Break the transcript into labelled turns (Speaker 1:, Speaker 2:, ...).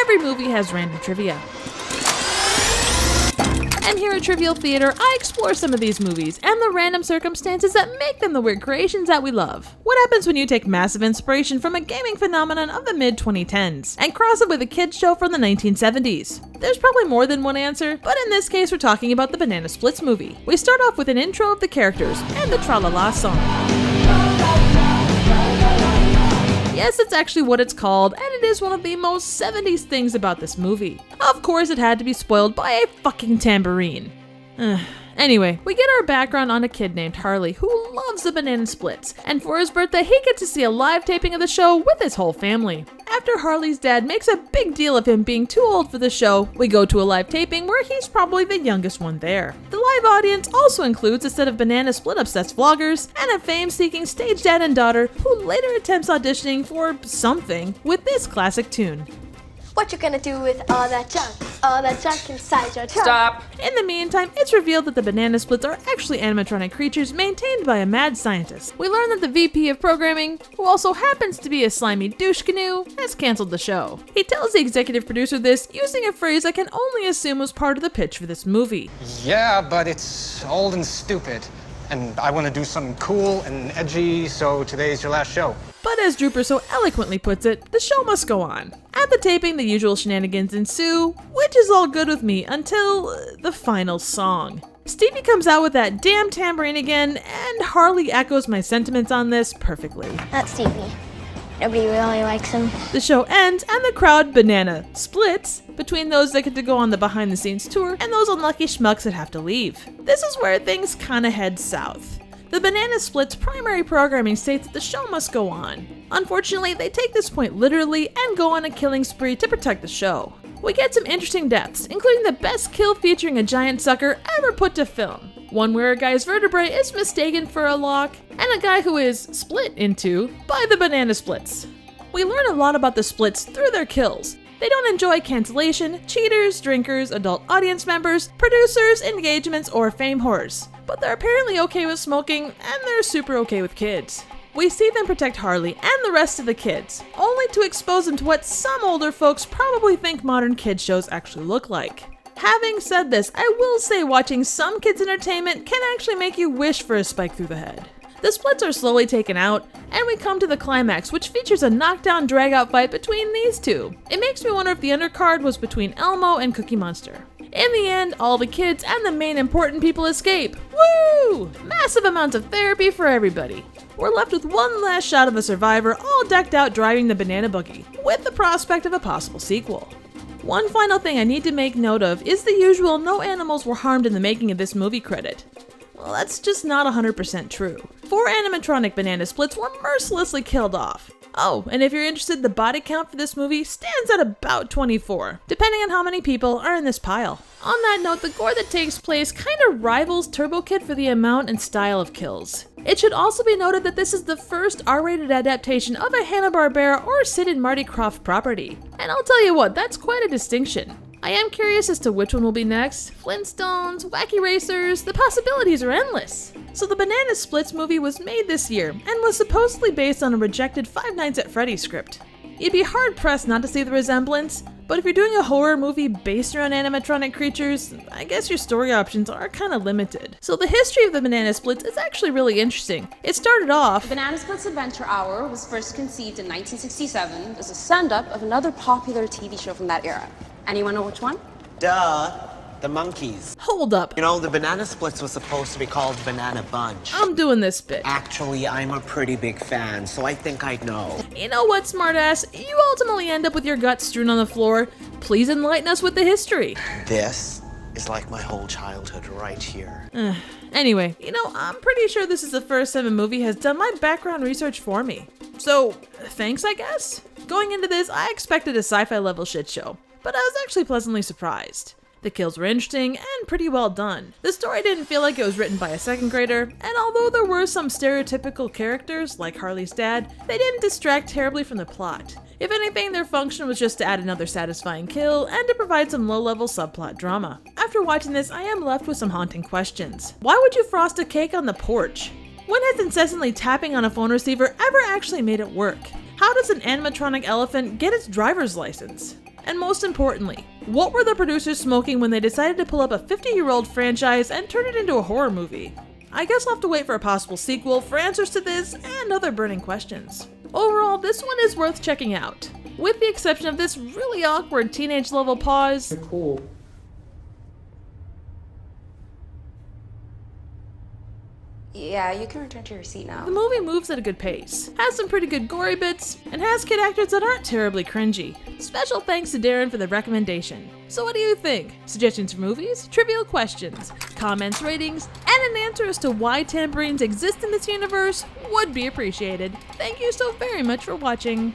Speaker 1: every movie has random trivia. And here at Trivial Theater, I explore some of these movies and the random circumstances that make them the weird creations that we love. What happens when you take massive inspiration from a gaming phenomenon of the mid-2010s and cross it with a kids show from the 1970s? There's probably more than one answer, but in this case we're talking about the Banana Splits movie. We start off with an intro of the characters and the Tra-La-La song. Yes, it's actually what it's called, and it is one of the most 70s things about this movie. Of course, it had to be spoiled by a fucking tambourine. Anyway, we get our background on a kid named Harley who loves the Banana Splits, and for his birthday he gets to see a live taping of the show with his whole family. After Harley's dad makes a big deal of him being too old for the show, we go to a live taping where he's probably the youngest one there. The live audience also includes a set of Banana Split obsessed vloggers and a fame-seeking stage dad and daughter who later attempts auditioning for something with this classic tune.
Speaker 2: What you gonna do with all that junk inside your trunk?
Speaker 3: Stop!
Speaker 1: In the meantime, it's revealed that the Banana Splits are actually animatronic creatures maintained by a mad scientist. We learn that the VP of programming, who also happens to be a slimy douche canoe, has cancelled the show. He tells the executive producer this using a phrase I can only assume was part of the pitch for this movie.
Speaker 4: Yeah, but it's old and stupid, and I want to do something cool and edgy, so today's your last show.
Speaker 1: But as Drooper so eloquently puts it, the show must go on. At the taping, the usual shenanigans ensue, which is all good with me until the final song. Stevie comes out with that damn tambourine again, and Harley echoes my sentiments on this perfectly.
Speaker 2: That's Stevie. Nobody really likes him.
Speaker 1: The show ends, and the crowd banana splits between those that get to go on the behind-the-scenes tour and those unlucky schmucks that have to leave. This is where things kinda head south. The Banana Splits' primary programming states that the show must go on. Unfortunately, they take this point literally and go on a killing spree to protect the show. We get some interesting deaths, including the best kill featuring a giant sucker ever put to film. One where a guy's vertebrae is mistaken for a lock, and a guy who is split into by the Banana Splits. We learn a lot about the Splits through their kills. They don't enjoy cancellation, cheaters, drinkers, adult audience members, producers, engagements, or fame whores. But they're apparently okay with smoking, and they're super okay with kids. We see them protect Harley and the rest of the kids, only to expose them to what some older folks probably think modern kids shows actually look like. Having said this, I will say watching some kids' entertainment can actually make you wish for a spike through the head. The Splits are slowly taken out, and we come to the climax, which features a knockdown drag-out fight between these two. It makes me wonder if the undercard was between Elmo and Cookie Monster. In the end, all the kids and the main important people escape. Woo! Massive amounts of therapy for everybody. We're left with one last shot of a survivor all decked out driving the banana buggy, with the prospect of a possible sequel. One final thing I need to make note of is the usual no animals were harmed in the making of this movie credit. Well, that's just not 100% true. 4 animatronic Banana Splits were mercilessly killed off. Oh, and if you're interested, the body count for this movie stands at about 24, depending on how many people are in this pile. On that note, the gore that takes place kinda rivals Turbo Kid for the amount and style of kills. It should also be noted that this is the first R-rated adaptation of a Hanna-Barbera or Sid and Marty Krofft property. And I'll tell you what, that's quite a distinction. I am curious as to which one will be next. Flintstones, Wacky Racers, the possibilities are endless. So the Banana Splits movie was made this year and was supposedly based on a rejected Five Nights at Freddy's script. You'd be hard-pressed not to see the resemblance, but if you're doing a horror movie based around animatronic creatures, I guess your story options are kinda limited. So the history of the Banana Splits is actually really interesting. It started off...
Speaker 3: Banana Splits Adventure Hour was first conceived in 1967 as a stand-up of another popular TV show from that era. Anyone know which one?
Speaker 5: Duh, the monkeys.
Speaker 1: Hold up.
Speaker 5: You know, the Banana Splits was supposed to be called Banana Bunch.
Speaker 1: I'm doing this bit.
Speaker 5: Actually, I'm a pretty big fan, so I think I'd know.
Speaker 1: You know what, smartass? You ultimately end up with your guts strewn on the floor. Please enlighten us with the history.
Speaker 5: This is like my whole childhood right here.
Speaker 1: Anyway, you know, I'm pretty sure this is the first time a movie has done my background research for me. So, thanks, I guess? Going into this, I expected a sci-fi level shit show, but I was actually pleasantly surprised. The kills were interesting and pretty well done. The story didn't feel like it was written by a second grader, and although there were some stereotypical characters, like Harley's dad, they didn't distract terribly from the plot. If anything, their function was just to add another satisfying kill and to provide some low-level subplot drama. After watching this, I am left with some haunting questions. Why would you frost a cake on the porch? When has incessantly tapping on a phone receiver ever actually made it work? How does an animatronic elephant get its driver's license? And most importantly, what were the producers smoking when they decided to pull up a 50-year-old franchise and turn it into a horror movie? I guess we'll have to wait for a possible sequel for answers to this and other burning questions. Overall, this one is worth checking out, with the exception of this really awkward teenage-level pause.
Speaker 6: Cool.
Speaker 3: Yeah, you can return to your seat now.
Speaker 1: The movie moves at a good pace, has some pretty good gory bits, and has kid actors that aren't terribly cringy. Special thanks to Darren for the recommendation. So what do you think? Suggestions for movies, trivial questions, comments, ratings, and an answer as to why tambourines exist in this universe would be appreciated. Thank you so very much for watching.